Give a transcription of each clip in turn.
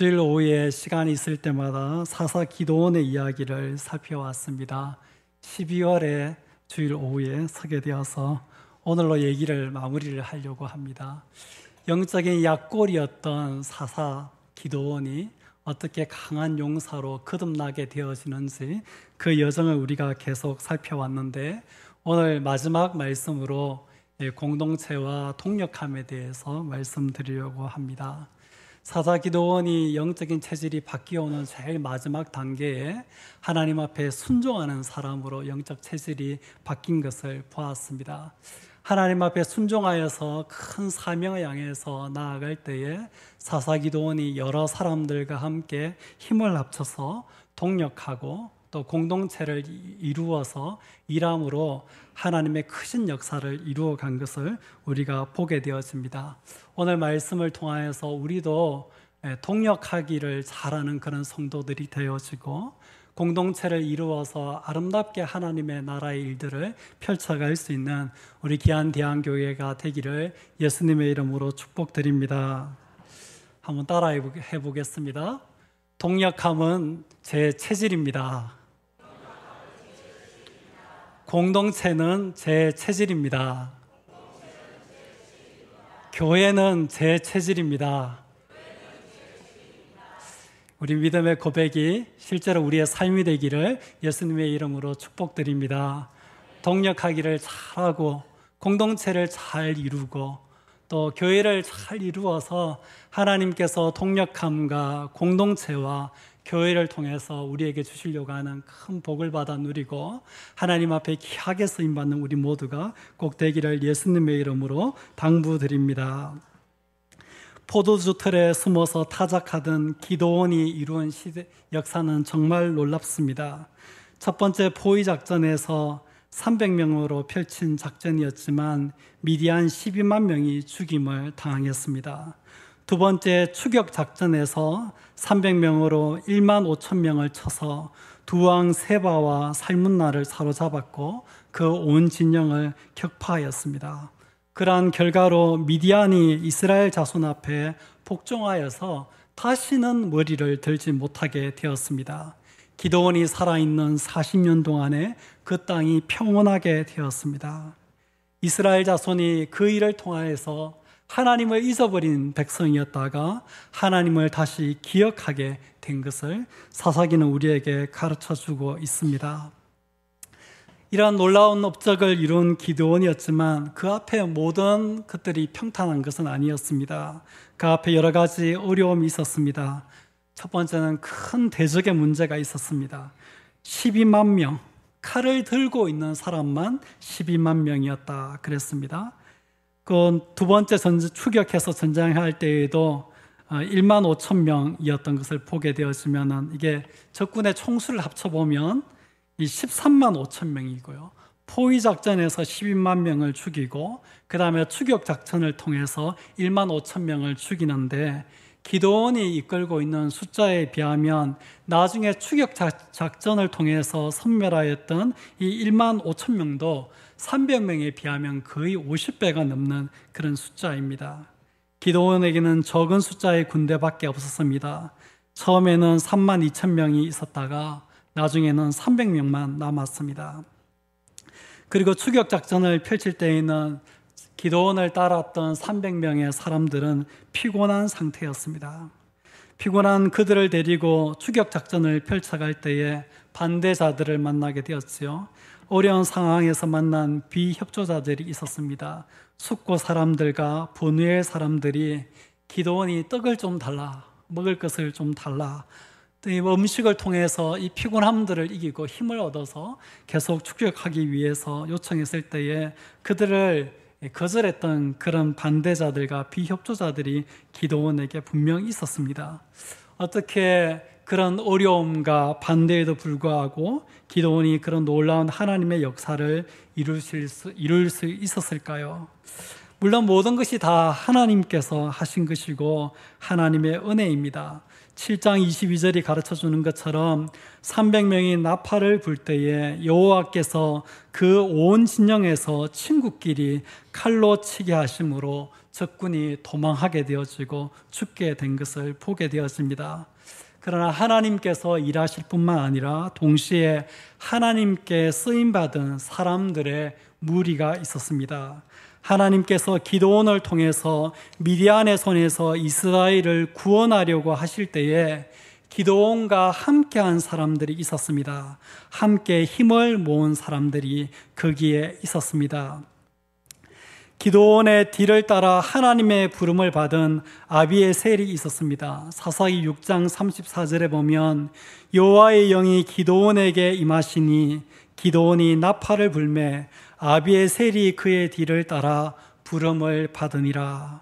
주일 오후에 시간이 있을 때마다 사사 기도원의 이야기를 살펴왔습니다. 12월에 주일 오후에 서게 되어서 오늘로 얘기를 마무리를 하려고 합니다. 영적인 약골이었던 사사 기도원이 어떻게 강한 용사로 거듭나게 되어지는지 그 여정을 우리가 계속 살펴왔는데, 오늘 마지막 말씀으로 공동체와 동력함에 대해서 말씀드리려고 합니다. 사사 기도원이 영적인 체질이 바뀌어오는 제일 마지막 단계에 하나님 앞에 순종하는 사람으로 영적 체질이 바뀐 것을 보았습니다. 하나님 앞에 순종하여서 큰 사명을 향해서 나아갈 때에 사사 기도원이 여러 사람들과 함께 힘을 합쳐서 동력하고 또 공동체를 이루어서 일함으로 하나님의 크신 역사를 이루어간 것을 우리가 보게 되어집니다. 오늘 말씀을 통하여서 우리도 동력하기를 잘하는 그런 성도들이 되어지고 공동체를 이루어서 아름답게 하나님의 나라의 일들을 펼쳐갈 수 있는 우리 기안대안교회가 되기를 예수님의 이름으로 축복드립니다. 한번 따라해 보겠습니다. 동력함은 제 체질입니다. 공동체는 제 체질입니다. 교회는 제 체질입니다. 우리 믿음의 고백이 실제로 우리의 삶이 되기를 예수님의 이름으로 축복드립니다. 동력하기를 잘하고 공동체를 잘 이루고 또 교회를 잘 이루어서 하나님께서 동력함과 공동체와 교회를 통해서 우리에게 주시려고 하는 큰 복을 받아 누리고 하나님 앞에 귀하게 쓰임받는 우리 모두가 꼭 되기를 예수님의 이름으로 당부드립니다. 포도주 틀에 숨어서 타작하던 기도원이 이루은 역사는 정말 놀랍습니다. 첫 번째 포위 작전에서 300명으로 펼친 작전이었지만 미디안 12만 명이 죽임을 당했습니다. 두 번째 추격 작전에서 300명으로 1만 5천 명을 쳐서 두왕 세바와 살문나를 사로잡았고 그 온 진영을 격파하였습니다. 그러한 결과로 미디안이 이스라엘 자손 앞에 복종하여서 다시는 머리를 들지 못하게 되었습니다. 기도원이 살아있는 40년 동안에 그 땅이 평온하게 되었습니다. 이스라엘 자손이 그 일을 통하여서 하나님을 잊어버린 백성이었다가 하나님을 다시 기억하게 된 것을 사사기는 우리에게 가르쳐주고 있습니다. 이러한 놀라운 업적을 이룬 기드온이었지만 그 앞에 모든 것들이 평탄한 것은 아니었습니다. 그 앞에 여러 가지 어려움이 있었습니다. 첫 번째는 큰 대적의 문제가 있었습니다. 12만 명, 칼을 들고 있는 사람만 12만 명이었다 그랬습니다. 그 두 번째 추격해서 전쟁할 때에도 1만 5천 명이었던 것을 보게 되었으면 이게 적군의 총수를 합쳐보면 이 13만 5천 명이고요. 포위 작전에서 12만 명을 죽이고 그 다음에 추격 작전을 통해서 1만 5천 명을 죽이는데 기도원이 이끌고 있는 숫자에 비하면 나중에 추격 작전을 통해서 섬멸하였던 이 1만 5천 명도 300명에 비하면 거의 50배가 넘는 그런 숫자입니다. 기도원에게는 적은 숫자의 군대밖에 없었습니다. 처음에는 3만 2천 명이 있었다가 나중에는 300명만 남았습니다. 그리고 추격 작전을 펼칠 때에는 기도원을 따랐던 300명의 사람들은 피곤한 상태였습니다. 피곤한 그들을 데리고 추격 작전을 펼쳐갈 때에 반대자들을 만나게 되었지요. 어려운 상황에서 만난 비협조자들이 있었습니다. 숙고 사람들과 분유의 사람들이 기도원이 떡을 좀 달라, 먹을 것을 좀 달라, 이 음식을 통해서 이 피곤함들을 이기고 힘을 얻어서 계속 추격하기 위해서 요청했을 때에 그들을 거절했던 그런 반대자들과 비협조자들이 기도원에게 분명히 있었습니다. 어떻게 그런 어려움과 반대에도 불구하고 기도원이 그런 놀라운 하나님의 역사를 이룰 수 있었을까요? 물론 모든 것이 다 하나님께서 하신 것이고 하나님의 은혜입니다. 7장 22절이 가르쳐주는 것처럼 300명이 나팔을 불 때에 여호와께서 그 온 진영에서 친구끼리 칼로 치게 하심으로 적군이 도망하게 되어지고 죽게 된 것을 보게 되었습니다. 그러나 하나님께서 일하실 뿐만 아니라 동시에 하나님께 쓰임받은 사람들의 무리가 있었습니다. 하나님께서 기드온을 통해서 미디안의 손에서 이스라엘을 구원하려고 하실 때에 기드온과 함께한 사람들이 있었습니다. 함께 힘을 모은 사람들이 거기에 있었습니다. 기드온의 뒤를 따라 하나님의 부름을 받은 아비에셀이 있었습니다. 사사기 6장 34절에 보면 여호와의 영이 기드온에게 임하시니 기드온이 나팔을 불매 아비에셀이 그의 뒤를 따라 부름을 받으니라.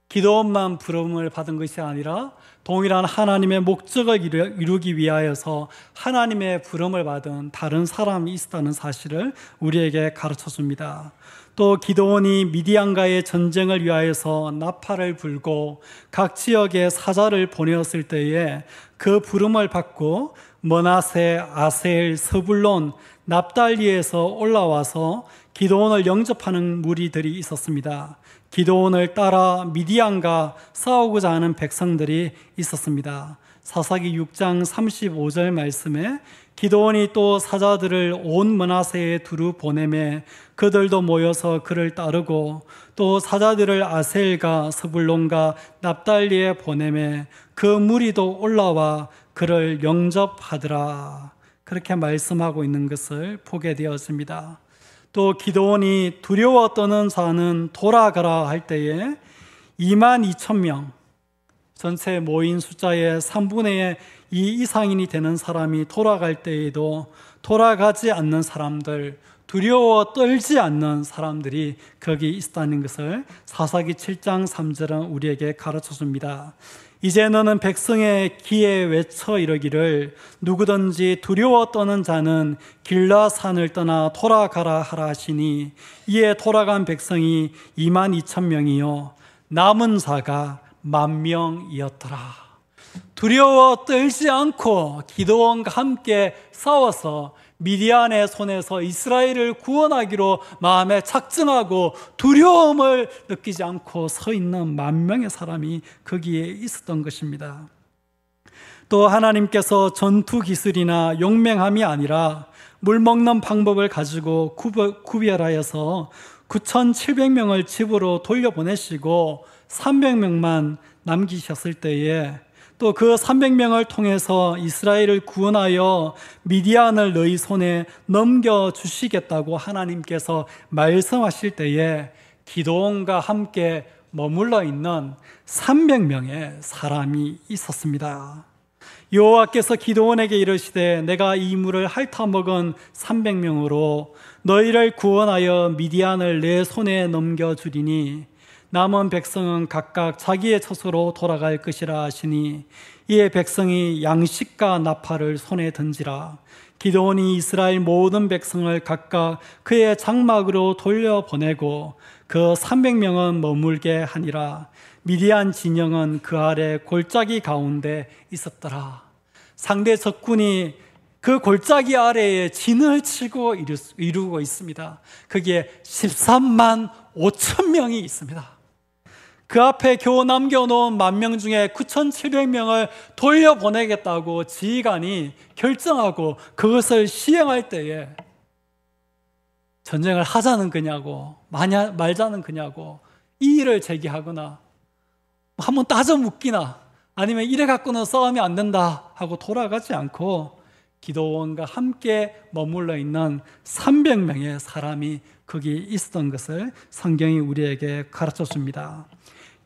기드온만 부름을 받은 것이 아니라 동일한 하나님의 목적을 이루기 위하여서 하나님의 부름을 받은 다른 사람이 있었다는 사실을 우리에게 가르쳐 줍니다. 또 기드온이 미디안과의 전쟁을 위하여서 나팔을 불고 각 지역에 사자를 보내었을 때에 그 부름을 받고 므낫세, 아셀, 스불론, 납달리에서 올라와서 기드온을 영접하는 무리들이 있었습니다. 기드온을 따라 미디안과 싸우고자 하는 백성들이 있었습니다. 사사기 6장 35절 말씀에 기드온이 또 사자들을 온 므낫세에 두루 보내매 그들도 모여서 그를 따르고 또 사자들을 아셀과 스불론과 납달리에 보내매 그 무리도 올라와 그를 영접하더라. 그렇게 말씀하고 있는 것을 보게 되었습니다. 또 기드온이 두려워 떠는 자는 돌아가라 할 때에 22,000명, 전체 모인 숫자의 3분의 2 이상이 되는 사람이 돌아갈 때에도 돌아가지 않는 사람들, 두려워 떨지 않는 사람들이 거기 있다는 것을 사사기 7장 3절은 우리에게 가르쳐 줍니다. 이제 너는 백성의 귀에 외쳐 이르기를 누구든지 두려워 떠는 자는 길라산을 떠나 돌아가라 하라 하시니 이에 돌아간 백성이 22,000명이요 남은 자가 10,000명이었더라. 두려워 떨지 않고 기드온과 함께 싸워서 미디안의 손에서 이스라엘을 구원하기로 마음에 작정하고 두려움을 느끼지 않고 서 있는 10,000명의 사람이 거기에 있었던 것입니다. 또 하나님께서 전투 기술이나 용맹함이 아니라 물 먹는 방법을 가지고 구별하여서 9,700명을 집으로 돌려보내시고 300명만 남기셨을 때에 또 그 300명을 통해서 이스라엘을 구원하여 미디안을 너희 손에 넘겨주시겠다고 하나님께서 말씀하실 때에 기드온과 함께 머물러 있는 300명의 사람이 있었습니다. 여호와께서 기드온에게 이르시되 내가 이 물을 핥아먹은 300명으로 너희를 구원하여 미디안을 내 손에 넘겨주리니 남은 백성은 각각 자기의 처소로 돌아갈 것이라 하시니 이에 백성이 양식과 나팔을 손에 던지라. 기드온이 이스라엘 모든 백성을 각각 그의 장막으로 돌려보내고 그 300명은 머물게 하니라. 미디안 진영은 그 아래 골짜기 가운데 있었더라. 상대 적군이 그 골짜기 아래에 진을 치고 이루고 있습니다. 거기에 13만 5천 명이 있습니다. 그 앞에 겨우 남겨놓은 10,000명 중에 9,700명을 돌려보내겠다고 지휘관이 결정하고 그것을 시행할 때에 전쟁을 하자는 거냐고 말자는 거냐고 이의를 제기하거나 한번 따져 묻기나 아니면 이래 갖고는 싸움이 안 된다 하고 돌아가지 않고 기드온과 함께 머물러 있는 300명의 사람이 거기 있었던 것을 성경이 우리에게 가르쳐 줍니다.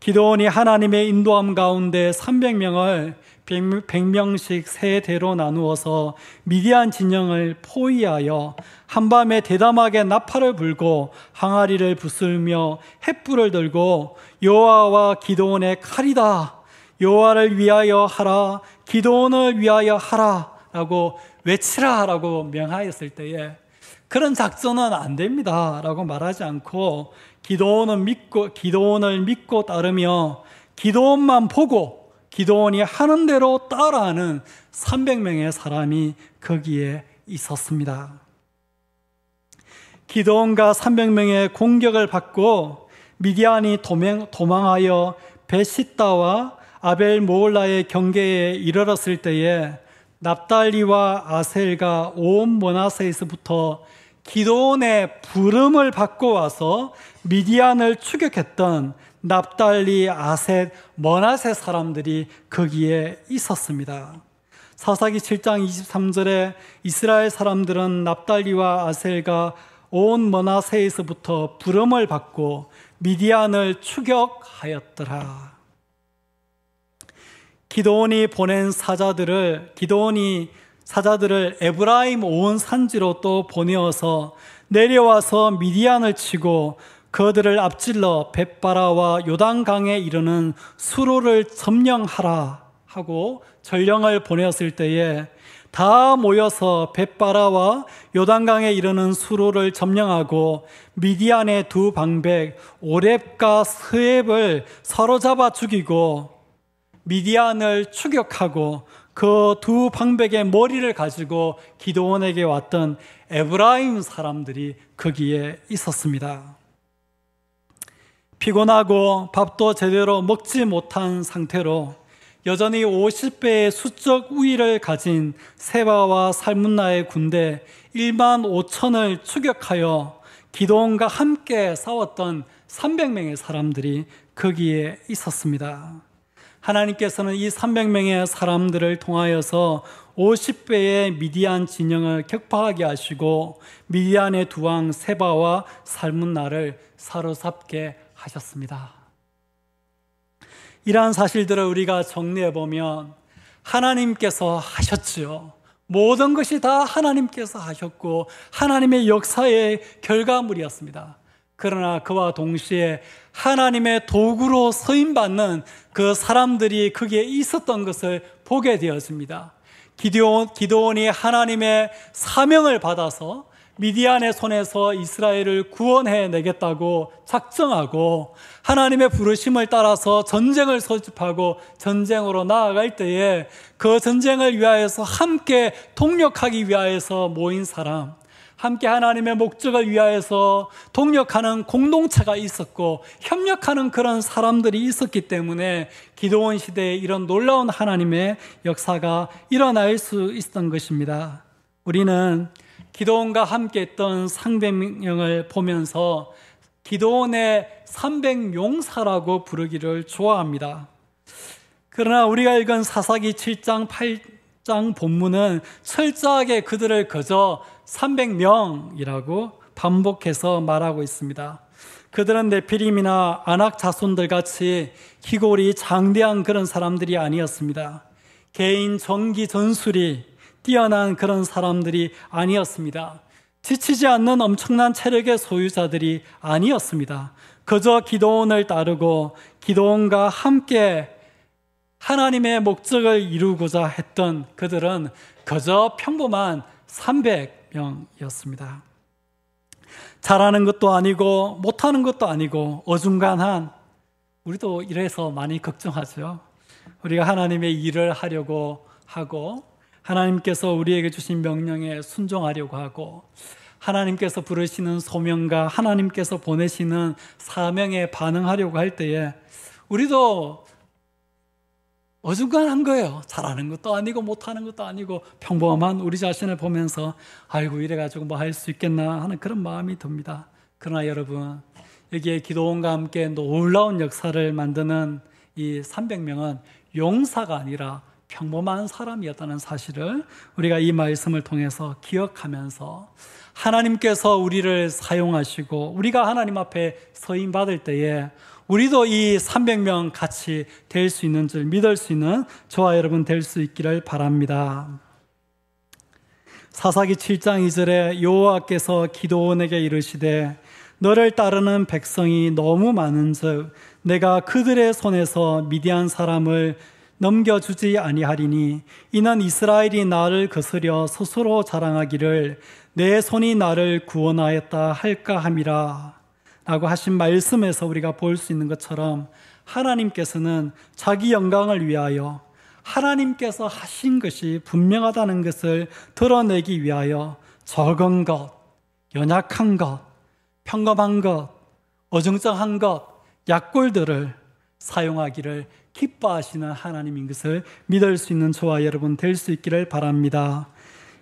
기드온이 하나님의 인도함 가운데 300명을 100명씩 세 대로 나누어서 미디안 진영을 포위하여 한밤에 대담하게 나팔을 불고 항아리를 부수며 횃불을 들고 여호와와 기드온의 칼이다, 여호와를 위하여 하라, 기드온을 위하여 하라 라고 외치라 라고 명하였을 때에 그런 작전은 안 됩니다 라고 말하지 않고 기드온을 믿고 따르며 기드온만 보고 기드온이 하는 대로 따라하는 300명의 사람이 거기에 있었습니다. 기드온과 300명의 공격을 받고 미디안이 도망하여 베시다와 아벨 모올라의 경계에 이르렀을 때에 납달리와 아셀과 온 므낫세에서부터 기드온의 부름을 받고 와서 미디안을 추격했던 납달리, 아셋, 므낫세 사람들이 거기에 있었습니다. 사사기 7장 23절에 이스라엘 사람들은 납달리와 아셀과 온 므낫세에서부터 부름을 받고 미디안을 추격하였더라. 기드온이 보낸 사자들을 에브라임 온 산지로 또 보내어서 내려와서 미디안을 치고 그들을 앞질러 벳바라와 요단강에 이르는 수로를 점령하라 하고 전령을 보냈을 때에 다 모여서 벳바라와 요단강에 이르는 수로를 점령하고 미디안의 두 방백 오렙과 스웹을 사로잡아 죽이고 미디안을 추격하고 그 두 방백의 머리를 가지고 기드온에게 왔던 에브라임 사람들이 거기에 있었습니다. 피곤하고 밥도 제대로 먹지 못한 상태로 여전히 50배의 수적 우위를 가진 세바와 살문나의 군대 1만 5천을 추격하여 기드온과 함께 싸웠던 300명의 사람들이 거기에 있었습니다. 하나님께서는 이 300명의 사람들을 통하여서 50배의 미디안 진영을 격파하게 하시고 미디안의 두 왕 세바와 살문나를 사로잡게 하셨습니다. 이러한 사실들을 우리가 정리해보면 하나님께서 하셨지요. 모든 것이 다 하나님께서 하셨고 하나님의 역사의 결과물이었습니다. 그러나 그와 동시에 하나님의 도구로 쓰임받는 그 사람들이 거기에 있었던 것을 보게 되었습니다. 기드온이 하나님의 사명을 받아서 미디안의 손에서 이스라엘을 구원해내겠다고 작정하고 하나님의 부르심을 따라서 전쟁을 소집하고 전쟁으로 나아갈 때에 그 전쟁을 위하여서 함께 동력하기 위하여서 모인 사람, 함께 하나님의 목적을 위하여서 동력하는 공동체가 있었고 협력하는 그런 사람들이 있었기 때문에 기드온 시대에 이런 놀라운 하나님의 역사가 일어날 수 있었던 것입니다. 우리는 기드온과 함께 했던 300명을 보면서 기드온의 300용사라고 부르기를 좋아합니다. 그러나 우리가 읽은 사사기 7장 8장 본문은 철저하게 그들을 그저 300명이라고 반복해서 말하고 있습니다. 그들은 네피림이나 아낙 자손들 같이 기골이 장대한 그런 사람들이 아니었습니다. 개인 전기 전술이 뛰어난 그런 사람들이 아니었습니다. 지치지 않는 엄청난 체력의 소유자들이 아니었습니다. 그저 기드온을 따르고 기드온과 함께 하나님의 목적을 이루고자 했던 그들은 그저 평범한 300명이었습니다. 잘하는 것도 아니고 못하는 것도 아니고 어중간한, 우리도 이래서 많이 걱정하죠. 우리가 하나님의 일을 하려고 하고 하나님께서 우리에게 주신 명령에 순종하려고 하고 하나님께서 부르시는 소명과 하나님께서 보내시는 사명에 반응하려고 할 때에 우리도 어중간한 거예요. 잘하는 것도 아니고 못하는 것도 아니고 평범한 우리 자신을 보면서 아이고 이래가지고 뭐 할 수 있겠나 하는 그런 마음이 듭니다. 그러나 여러분, 여기에 기드온과 함께 놀라운 역사를 만드는 이 300명은 용사가 아니라 평범한 사람이었다는 사실을 우리가 이 말씀을 통해서 기억하면서 하나님께서 우리를 사용하시고 우리가 하나님 앞에 서임 받을 때에 우리도 이 300명 같이 될 수 있는 줄 믿을 수 있는 저와 여러분 될 수 있기를 바랍니다. 사사기 7장 2절에 여호와께서 기드온에게 이르시되 너를 따르는 백성이 너무 많은즉 내가 그들의 손에서 미디안 사람을 넘겨주지 아니하리니 이는 이스라엘이 나를 거스려 스스로 자랑하기를 내 손이 나를 구원하였다 할까 함이라 라고 하신 말씀에서 우리가 볼 수 있는 것처럼 하나님께서는 자기 영광을 위하여 하나님께서 하신 것이 분명하다는 것을 드러내기 위하여 적은 것, 연약한 것, 평범한 것, 어중쩡한 것, 약골들을 사용하기를 기뻐하시는 하나님인 것을 믿을 수 있는 저와 여러분 될 수 있기를 바랍니다.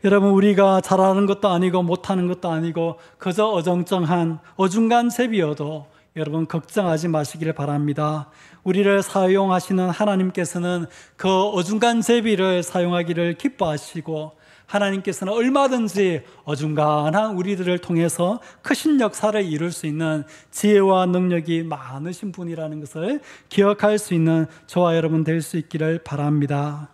여러분, 우리가 잘하는 것도 아니고 못하는 것도 아니고 그저 어정쩡한 어중간 제비여도 여러분 걱정하지 마시기를 바랍니다. 우리를 사용하시는 하나님께서는 그 어중간 제비를 사용하기를 기뻐하시고 하나님께서는 얼마든지 어중간한 우리들을 통해서 크신 역사를 이룰 수 있는 지혜와 능력이 많으신 분이라는 것을 기억할 수 있는 저와 여러분 될 수 있기를 바랍니다.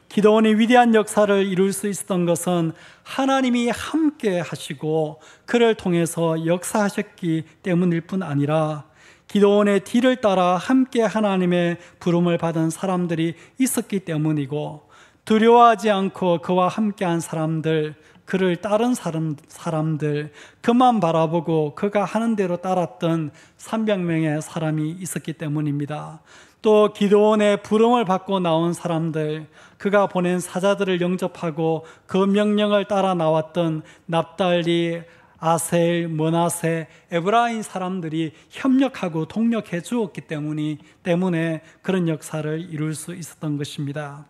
기드온이 위대한 역사를 이룰 수 있었던 것은 하나님이 함께 하시고 그를 통해서 역사하셨기 때문일 뿐 아니라 기드온의 뒤를 따라 함께 하나님의 부름을 받은 사람들이 있었기 때문이고 두려워하지 않고 그와 함께한 사람들, 그를 따른 사람들, 그만 바라보고 그가 하는 대로 따랐던 300명의 사람이 있었기 때문입니다. 또 기드온의 부름을 받고 나온 사람들, 그가 보낸 사자들을 영접하고 그 명령을 따라 나왔던 납달리, 아셀, 머나세, 에브라임 사람들이 협력하고 동력해 주었기 때문에 그런 역사를 이룰 수 있었던 것입니다.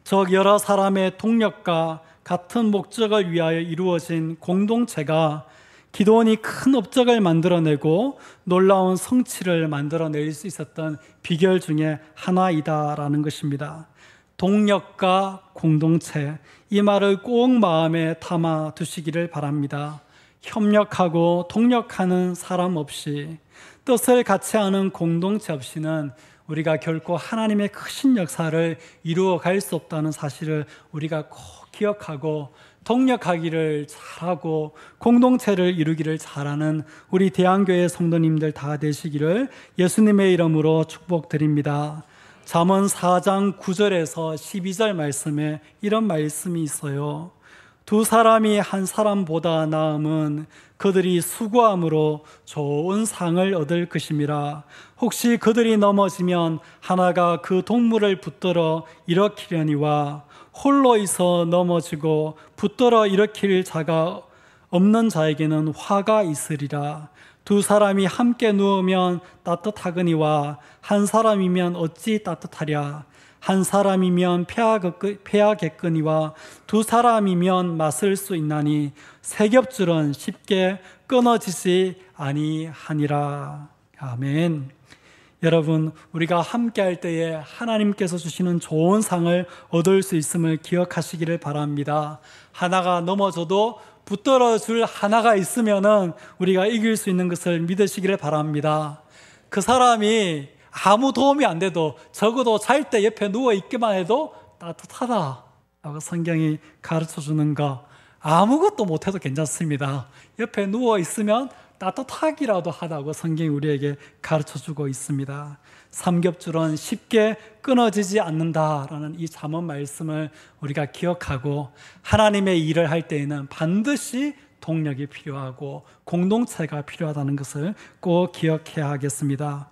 즉 여러 사람의 동력과 같은 목적을 위하여 이루어진 공동체가 기드온이 큰 업적을 만들어내고 놀라운 성취를 만들어낼 수 있었던 비결 중에 하나이다라는 것입니다. 동력과 공동체, 이 말을 꼭 마음에 담아 두시기를 바랍니다. 협력하고 동력하는 사람 없이, 뜻을 같이 하는 공동체 없이는 우리가 결코 하나님의 크신 역사를 이루어 갈 수 없다는 사실을 우리가 꼭 기억하고 동력하기를 잘하고 공동체를 이루기를 잘하는 우리 대한교회 성도님들 다 되시기를 예수님의 이름으로 축복드립니다. 잠언 4장 9절에서 12절 말씀에 이런 말씀이 있어요. 두 사람이 한 사람보다 나음은 그들이 수고함으로 좋은 상을 얻을 것임이라. 혹시 그들이 넘어지면 하나가 그 동물을 붙들어 일으키려니와 홀로 있어 넘어지고 붙들어 일으킬 자가 없는 자에게는 화가 있으리라. 두 사람이 함께 누우면 따뜻하거니와 한 사람이면 어찌 따뜻하랴. 한 사람이면 패하겠거니와 두 사람이면 맞설 수 있나니 세 겹줄은 쉽게 끊어지지 아니하니라. 아멘. 여러분, 우리가 함께할 때에 하나님께서 주시는 좋은 상을 얻을 수 있음을 기억하시기를 바랍니다. 하나가 넘어져도 붙들어줄 하나가 있으면은 우리가 이길 수 있는 것을 믿으시기를 바랍니다. 그 사람이 아무 도움이 안 돼도 적어도 잘 때 옆에 누워있기만 해도 따뜻하다라고 성경이 가르쳐주는 거, 아무것도 못해도 괜찮습니다. 옆에 누워있으면 따뜻하기라도 하다고 성경이 우리에게 가르쳐주고 있습니다. 삼겹줄은 쉽게 끊어지지 않는다라는 이 잠언 말씀을 우리가 기억하고 하나님의 일을 할 때에는 반드시 동력이 필요하고 공동체가 필요하다는 것을 꼭 기억해야 하겠습니다.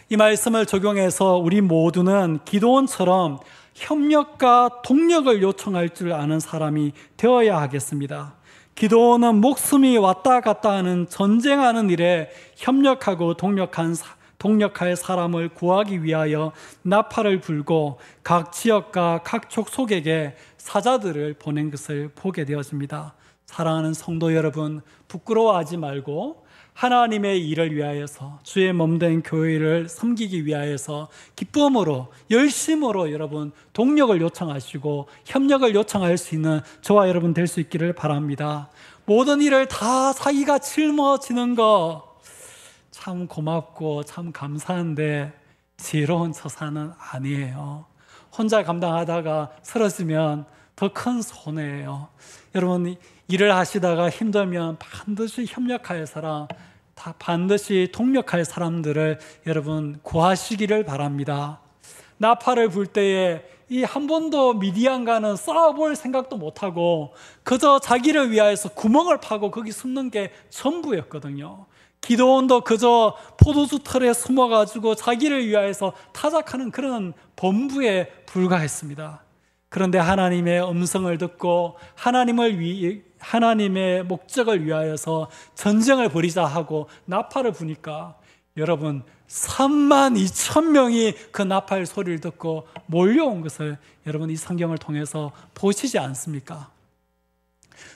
이 말씀을 적용해서 우리 모두는 기드온처럼 협력과 동력을 요청할 줄 아는 사람이 되어야 하겠습니다. 기드온은 목숨이 왔다 갔다 하는 전쟁하는 일에 협력하고 동력할 사람을 구하기 위하여 나팔을 불고 각 지역과 각 족속에게 사자들을 보낸 것을 보게 되었습니다. 사랑하는 성도 여러분, 부끄러워하지 말고 하나님의 일을 위하여서 주의 몸된 교회를 섬기기 위하여서 기쁨으로 열심으로 여러분 동력을 요청하시고 협력을 요청할 수 있는 저와 여러분 될 수 있기를 바랍니다. 모든 일을 다 자기가 짊어지는 거 참 고맙고 참 감사한데 지혜로운 처사는 아니에요. 혼자 감당하다가 쓰러지면 더 큰 손해예요. 여러분, 일을 하시다가 힘들면 반드시 협력할 사람, 반드시 동력할 사람들을 여러분 구하시기를 바랍니다. 나팔을 불 때에 이 한 번도 미디안과는 싸워볼 생각도 못하고 그저 자기를 위하여서 구멍을 파고 거기 숨는 게 전부였거든요. 기드온도 그저 포도주 털에 숨어가지고 자기를 위하여서 타작하는 그런 범부에 불과했습니다. 그런데 하나님의 음성을 듣고 하나님의 목적을 위하여서 전쟁을 벌이자 하고 나팔을 부니까 여러분 32,000명이 그 나팔 소리를 듣고 몰려온 것을 여러분 이 성경을 통해서 보시지 않습니까?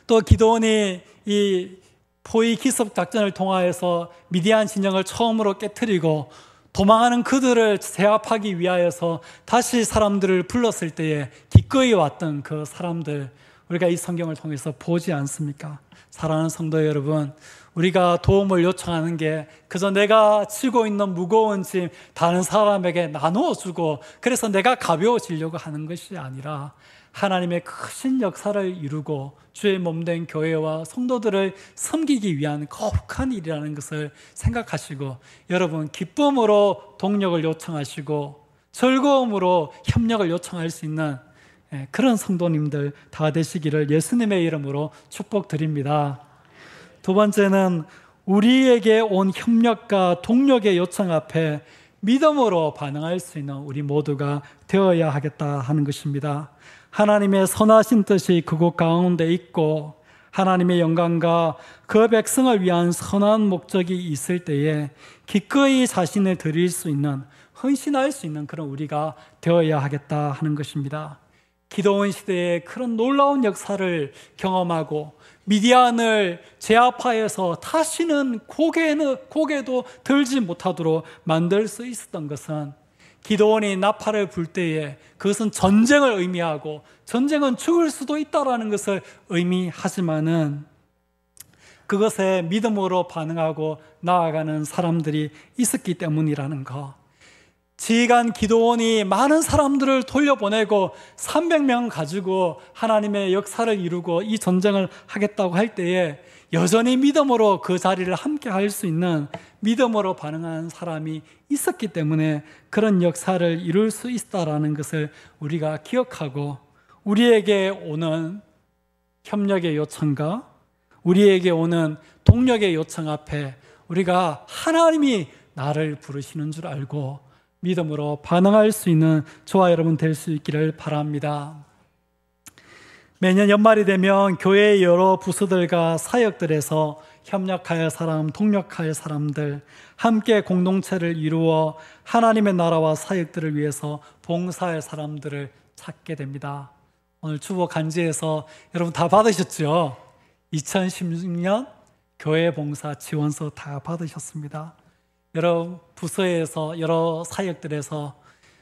또 기드온이 이 포위 기습 작전을 통하여서 미디안 진영을 처음으로 깨뜨리고 도망하는 그들을 제압하기 위하여서 다시 사람들을 불렀을 때에 기꺼이 왔던 그 사람들, 우리가 이 성경을 통해서 보지 않습니까? 사랑하는 성도 여러분, 우리가 도움을 요청하는 게 그저 내가 지고 있는 무거운 짐 다른 사람에게 나누어 주고 그래서 내가 가벼워지려고 하는 것이 아니라 하나님의 크신 역사를 이루고 주의 몸된 교회와 성도들을 섬기기 위한 거룩한 일이라는 것을 생각하시고 여러분 기쁨으로 동력을 요청하시고 즐거움으로 협력을 요청할 수 있는 그런 성도님들 다 되시기를 예수님의 이름으로 축복드립니다. 두 번째는 우리에게 온 협력과 동력의 요청 앞에 믿음으로 반응할 수 있는 우리 모두가 되어야 하겠다 하는 것입니다. 하나님의 선하신 뜻이 그곳 가운데 있고 하나님의 영광과 그 백성을 위한 선한 목적이 있을 때에 기꺼이 자신을 드릴 수 있는, 헌신할 수 있는 그런 우리가 되어야 하겠다 하는 것입니다. 기드온 시대에 그런 놀라운 역사를 경험하고 미디안을 제압하여서 다시는 고개도 들지 못하도록 만들 수 있었던 것은 기드온이 나팔을 불 때에 그것은 전쟁을 의미하고 전쟁은 죽을 수도 있다라는 것을 의미하지만은 그것에 믿음으로 반응하고 나아가는 사람들이 있었기 때문이라는 것. 지휘관 기드온이 많은 사람들을 돌려보내고 300명 가지고 하나님의 역사를 이루고 이 전쟁을 하겠다고 할 때에 여전히 믿음으로 그 자리를 함께 할 수 있는 믿음으로 반응하는 사람이 있었기 때문에 그런 역사를 이룰 수 있다라는 것을 우리가 기억하고 우리에게 오는 협력의 요청과 우리에게 오는 동력의 요청 앞에 우리가 하나님이 나를 부르시는 줄 알고 믿음으로 반응할 수 있는 저와 여러분 될 수 있기를 바랍니다. 매년 연말이 되면 교회의 여러 부서들과 사역들에서 협력할 사람, 동력할 사람들, 함께 공동체를 이루어 하나님의 나라와 사역들을 위해서 봉사할 사람들을 찾게 됩니다. 오늘 주보 간지에서 여러분 다 받으셨죠? 2016년 교회 봉사 지원서 다 받으셨습니다. 여러 부서에서 여러 사역들에서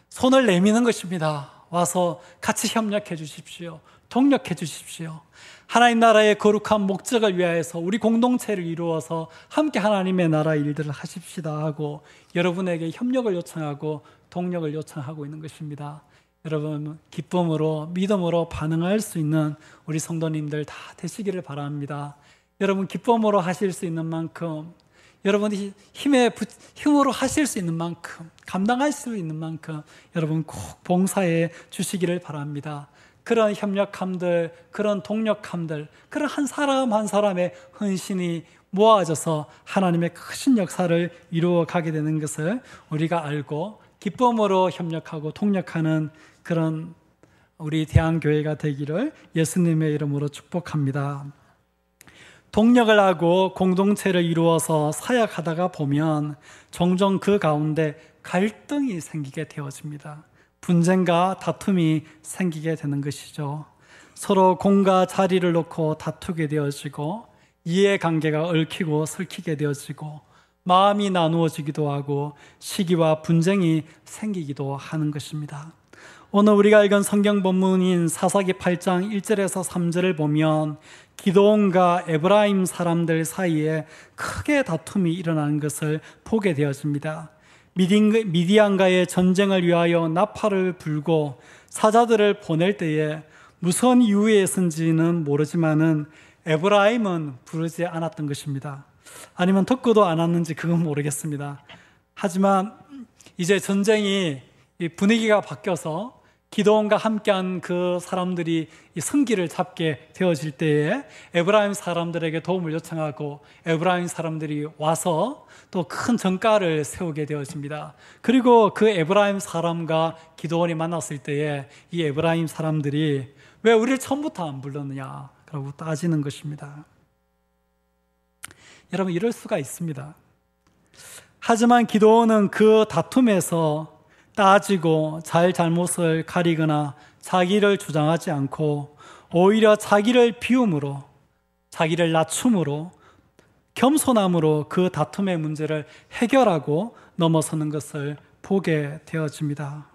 손을 내미는 것입니다. 와서 같이 협력해 주십시오. 동력해 주십시오. 하나님 나라의 거룩한 목적을 위하여서 우리 공동체를 이루어서 함께 하나님의 나라 일들을 하십시다 하고 여러분에게 협력을 요청하고 동력을 요청하고 있는 것입니다. 여러분 기쁨으로 믿음으로 반응할 수 있는 우리 성도님들 다 되시기를 바랍니다. 여러분 기쁨으로 하실 수 있는 만큼 여러분이 힘으로 하실 수 있는 만큼 감당할 수 있는 만큼 여러분 꼭 봉사해 주시기를 바랍니다. 그런 협력함들, 그런 동력함들, 그런 한 사람 한 사람의 헌신이 모아져서 하나님의 크신 역사를 이루어 가게 되는 것을 우리가 알고 기쁨으로 협력하고 동력하는 그런 우리 대한교회가 되기를 예수님의 이름으로 축복합니다. 동력을 하고 공동체를 이루어서 사역하다가 보면 종종 그 가운데 갈등이 생기게 되어집니다. 분쟁과 다툼이 생기게 되는 것이죠. 서로 공과 자리를 놓고 다투게 되어지고 이해관계가 얽히고 설키게 되어지고 마음이 나누어지기도 하고 시기와 분쟁이 생기기도 하는 것입니다. 오늘 우리가 읽은 성경 본문인 사사기 8장 1절에서 3절을 보면 기드온과 에브라임 사람들 사이에 크게 다툼이 일어나는 것을 보게 되어집니다. 미디안과의 전쟁을 위하여 나팔을 불고 사자들을 보낼 때에 무슨 이유에서인지는 모르지만은 에브라임은 부르지 않았던 것입니다. 아니면 듣고도 않았는지 그건 모르겠습니다. 하지만 이제 전쟁이 분위기가 바뀌어서 기도원과 함께한 그 사람들이 이 승기를 잡게 되어질 때에 에브라임 사람들에게 도움을 요청하고 에브라임 사람들이 와서 또 큰 전가를 세우게 되어집니다. 그리고 그 에브라임 사람과 기도원이 만났을 때에 이 에브라임 사람들이 왜 우리를 처음부터 안 불렀느냐 라고 따지는 것입니다. 여러분, 이럴 수가 있습니다. 하지만 기도원은 그 다툼에서 따지고 잘못을 가리거나 자기를 주장하지 않고 오히려 자기를 비움으로, 자기를 낮춤으로, 겸손함으로 그 다툼의 문제를 해결하고 넘어서는 것을 보게 되어집니다.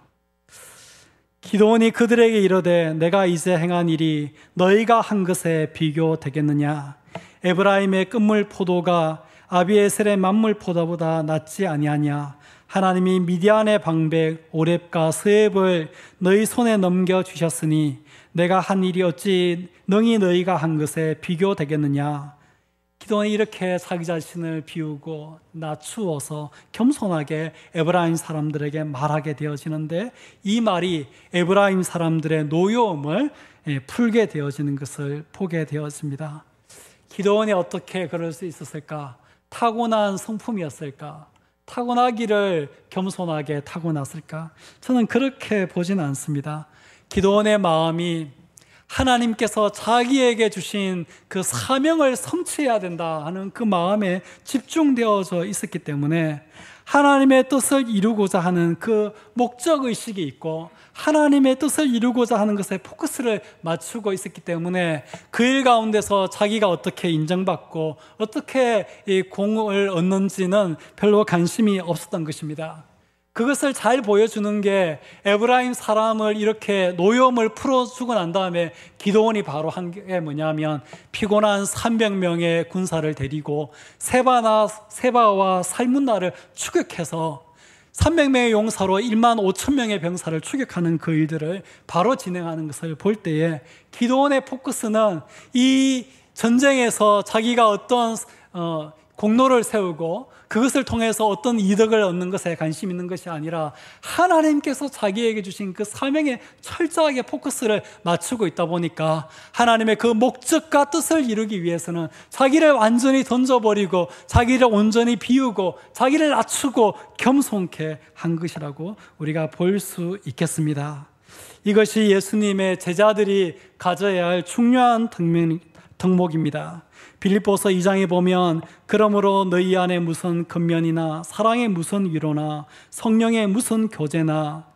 기도원이 그들에게 이르되 내가 이제 행한 일이 너희가 한 것에 비교되겠느냐? 에브라임의 끝물 포도가 아비에셀의 만물 포도보다 낫지 아니하냐? 하나님이 미디안의 방백 오렙과 스웹을 너희 손에 넘겨주셨으니 내가 한 일이 어찌 능히 너희가 한 것에 비교되겠느냐? 기도원이 이렇게 자기 자신을 비우고 낮추어서 겸손하게 에브라임 사람들에게 말하게 되어지는데 이 말이 에브라임 사람들의 노여움을 풀게 되어지는 것을 보게 되어집니다. 기도원이 어떻게 그럴 수 있었을까? 타고난 성품이었을까? 타고나기를 겸손하게 타고났을까? 저는 그렇게 보지는 않습니다. 기도원의 마음이 하나님께서 자기에게 주신 그 사명을 성취해야 된다 하는 그 마음에 집중되어져 있었기 때문에 하나님의 뜻을 이루고자 하는 그 목적의식이 있고 하나님의 뜻을 이루고자 하는 것에 포커스를 맞추고 있었기 때문에 그 일 가운데서 자기가 어떻게 인정받고 어떻게 이 공을 얻는지는 별로 관심이 없었던 것입니다. 그것을 잘 보여주는 게 에브라임 사람을 이렇게 노여움을 풀어주고 난 다음에 기도원이 바로 한 게 뭐냐면 피곤한 300명의 군사를 데리고 세바와 살문나를 추격해서 300명의 용사로 1만 5천 명의 병사를 추격하는 그 일들을 바로 진행하는 것을 볼 때에 기도원의 포커스는 이 전쟁에서 자기가 어떤 공로를 세우고 그것을 통해서 어떤 이득을 얻는 것에 관심 있는 것이 아니라 하나님께서 자기에게 주신 그 사명에 철저하게 포커스를 맞추고 있다 보니까 하나님의 그 목적과 뜻을 이루기 위해서는 자기를 완전히 던져버리고 자기를 온전히 비우고 자기를 낮추고 겸손케 한 것이라고 우리가 볼 수 있겠습니다. 이것이 예수님의 제자들이 가져야 할 중요한 덕목입니다. 빌립보서 2장에 보면 그러므로 너희 안에 무슨 근면이나 사랑의 무슨 위로나 성령의 무슨 교제나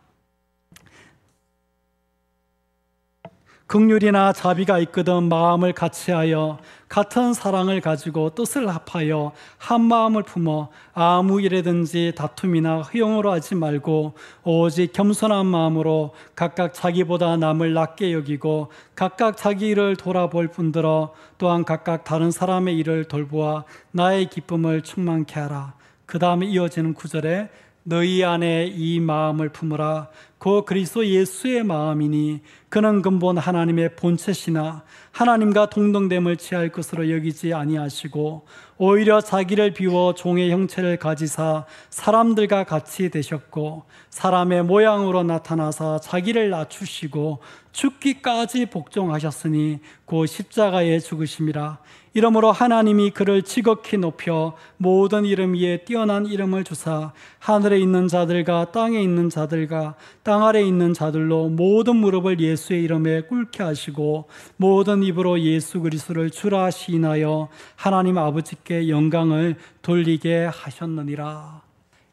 긍휼이나 자비가 있거든 마음을 같이하여 같은 사랑을 가지고 뜻을 합하여 한 마음을 품어 아무 일에든지 다툼이나 허용으로 하지 말고 오직 겸손한 마음으로 각각 자기보다 남을 낮게 여기고 각각 자기 일을 돌아볼 뿐더러 또한 각각 다른 사람의 일을 돌보아 나의 기쁨을 충만케 하라. 그 다음에 이어지는 구절에 너희 안에 이 마음을 품으라. 그 그리스도 예수의 마음이니 그는 근본 하나님의 본체시나 하나님과 동등됨을 취할 것으로 여기지 아니하시고 오히려 자기를 비워 종의 형체를 가지사 사람들과 같이 되셨고 사람의 모양으로 나타나사 자기를 낮추시고 죽기까지 복종하셨으니 그 십자가에 죽으심이라. 이러므로 하나님이 그를 지극히 높여 모든 이름 위에 뛰어난 이름을 주사 하늘에 있는 자들과 땅에 있는 자들과 땅 아래에 있는 자들로 모든 무릎을 예수의 이름에 꿇게 하시고 모든 입으로 예수 그리스도를 주라 시인하여 하나님 아버지께 영광을 돌리게 하셨느니라.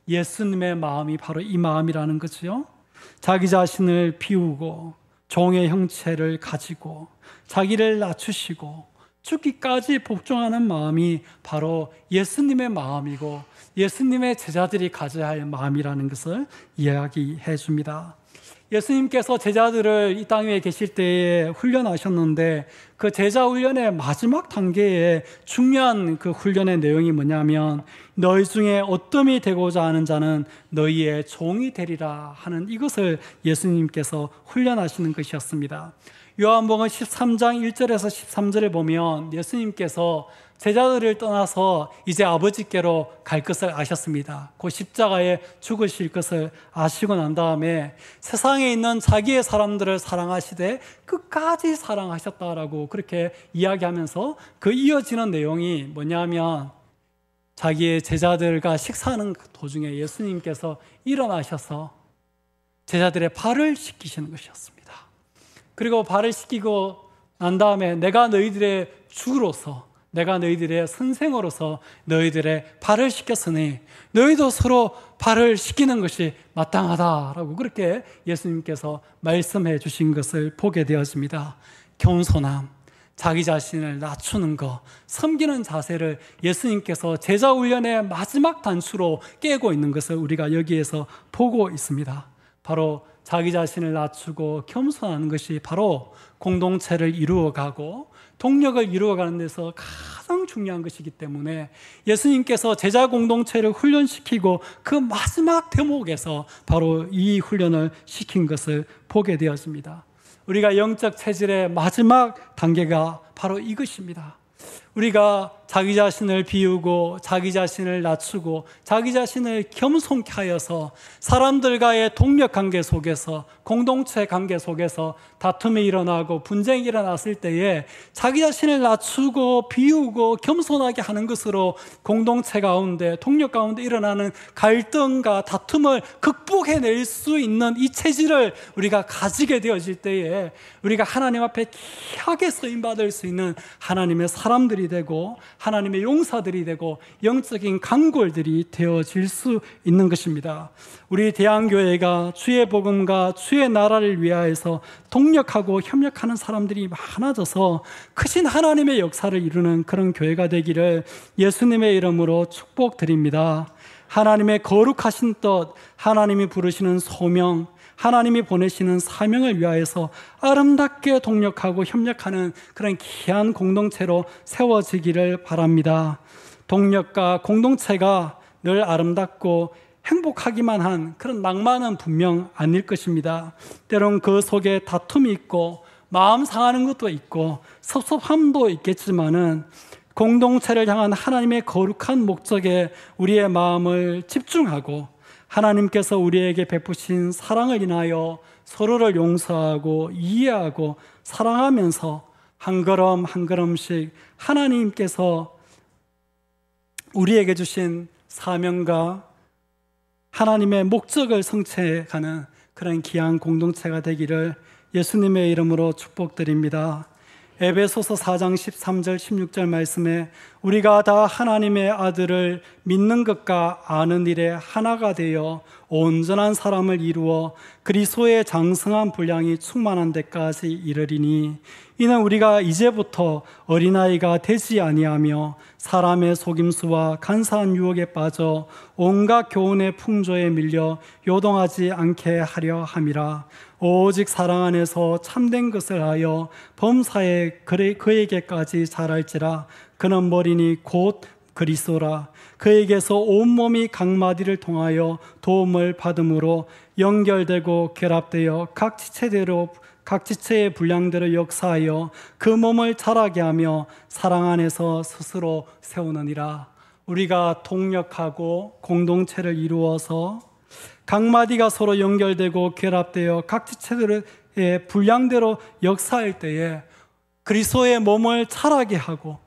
예수님의 마음이 바로 이 마음이라는 거죠. 자기 자신을 비우고 종의 형체를 가지고 자기를 낮추시고 죽기까지 복종하는 마음이 바로 예수님의 마음이고 예수님의 제자들이 가져야 할 마음이라는 것을 이야기해 줍니다. 예수님께서 제자들을 이 땅 위에 계실 때에 훈련하셨는데 그 제자 훈련의 마지막 단계에 중요한 그 훈련의 내용이 뭐냐면 너희 중에 어뜸이 되고자 하는 자는 너희의 종이 되리라 하는 이것을 예수님께서 훈련하시는 것이었습니다. 요한복음 13장 1절에서 13절에 보면 예수님께서 제자들을 떠나서 이제 아버지께로 갈 것을 아셨습니다. 그 십자가에 죽으실 것을 아시고 난 다음에 세상에 있는 자기의 사람들을 사랑하시되 끝까지 사랑하셨다라고 그렇게 이야기하면서 그 이어지는 내용이 뭐냐면 자기의 제자들과 식사하는 도중에 예수님께서 일어나셔서 제자들의 발을 씻기시는 것이었습니다. 그리고 발을 씻기고 난 다음에 내가 너희들의 주로서 내가 너희들의 선생으로서 너희들의 발을 씻겼으니 너희도 서로 발을 씻기는 것이 마땅하다라고 그렇게 예수님께서 말씀해 주신 것을 보게 되었습니다. 겸손함, 자기 자신을 낮추는 것, 섬기는 자세를 예수님께서 제자 훈련의 마지막 단추로 깨고 있는 것을 우리가 여기에서 보고 있습니다. 바로 자기 자신을 낮추고 겸손하는 것이 바로 공동체를 이루어가고 동력을 이루어가는 데서 가장 중요한 것이기 때문에 예수님께서 제자 공동체를 훈련시키고 그 마지막 대목에서 바로 이 훈련을 시킨 것을 보게 되었습니다. 우리가 영적 체질의 마지막 단계가 바로 이것입니다. 우리가 자기 자신을 비우고 자기 자신을 낮추고 자기 자신을 겸손케 하여서 사람들과의 동력 관계 속에서 공동체 관계 속에서 다툼이 일어나고 분쟁이 일어났을 때에 자기 자신을 낮추고 비우고 겸손하게 하는 것으로 공동체 가운데 동력 가운데 일어나는 갈등과 다툼을 극복해낼 수 있는 이 체질을 우리가 가지게 되어질 때에 우리가 하나님 앞에 귀하게 쓰임받을 수 있는 하나님의 사람들이 되고 하나님의 용사들이 되고 영적인 강골들이 되어질 수 있는 것입니다. 우리 대한교회가 주의 복음과 주의 나라를 위하여서 동력하고 협력하는 사람들이 많아져서 크신 하나님의 역사를 이루는 그런 교회가 되기를 예수님의 이름으로 축복드립니다. 하나님의 거룩하신 뜻, 하나님이 부르시는 소명, 하나님이 보내시는 사명을 위하여서 아름답게 동력하고 협력하는 그런 귀한 공동체로 세워지기를 바랍니다. 동력과 공동체가 늘 아름답고 행복하기만 한 그런 낭만은 분명 아닐 것입니다. 때론 그 속에 다툼이 있고 마음 상하는 것도 있고 섭섭함도 있겠지만은 공동체를 향한 하나님의 거룩한 목적에 우리의 마음을 집중하고 하나님께서 우리에게 베푸신 사랑을 인하여 서로를 용서하고 이해하고 사랑하면서 한 걸음 한 걸음씩 하나님께서 우리에게 주신 사명과 하나님의 목적을 성취해가는 그런 귀한 공동체가 되기를 예수님의 이름으로 축복드립니다. 에베소서 4장 13절 16절 말씀에 우리가 다 하나님의 아들을 믿는 것과 아는 일에 하나가 되어 온전한 사람을 이루어 그리스도의 장성한 분량이 충만한 데까지 이르리니 이는 우리가 이제부터 어린아이가 되지 아니하며 사람의 속임수와 간사한 유혹에 빠져 온갖 교훈의 풍조에 밀려 요동하지 않게 하려 함이라. 오직 사랑 안에서 참된 것을 하여 범사에 그에게까지 자랄지라. 그는 머리니 곧 그리스도라. 그에게서 온몸이 각 마디를 통하여 도움을 받음으로 연결되고 결합되어 각 지체의 분량대로 역사하여 그 몸을 자라게 하며 사랑 안에서 스스로 세우느니라. 우리가 동력하고 공동체를 이루어서 각 마디가 서로 연결되고 결합되어 각 지체들의 분량대로 역사할 때에 그리스도의 몸을 자라게 하고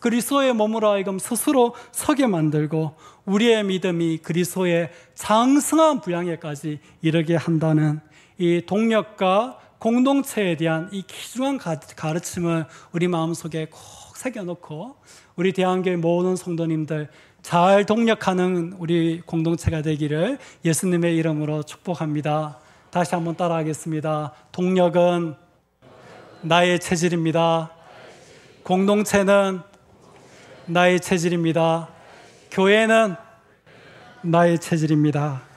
그리스도의 몸으로 하여금 스스로 서게 만들고 우리의 믿음이 그리스도의 장성한 분량에까지 이르게 한다는 이 동력과 공동체에 대한 이 귀중한 가르침을 우리 마음속에 꼭 새겨놓고 우리 대한교회 모든 성도님들 잘 동력하는 우리 공동체가 되기를 예수님의 이름으로 축복합니다. 다시 한번 따라하겠습니다. 동력은 나의 체질입니다. 공동체는 나의 체질입니다. 교회는 나의 체질입니다.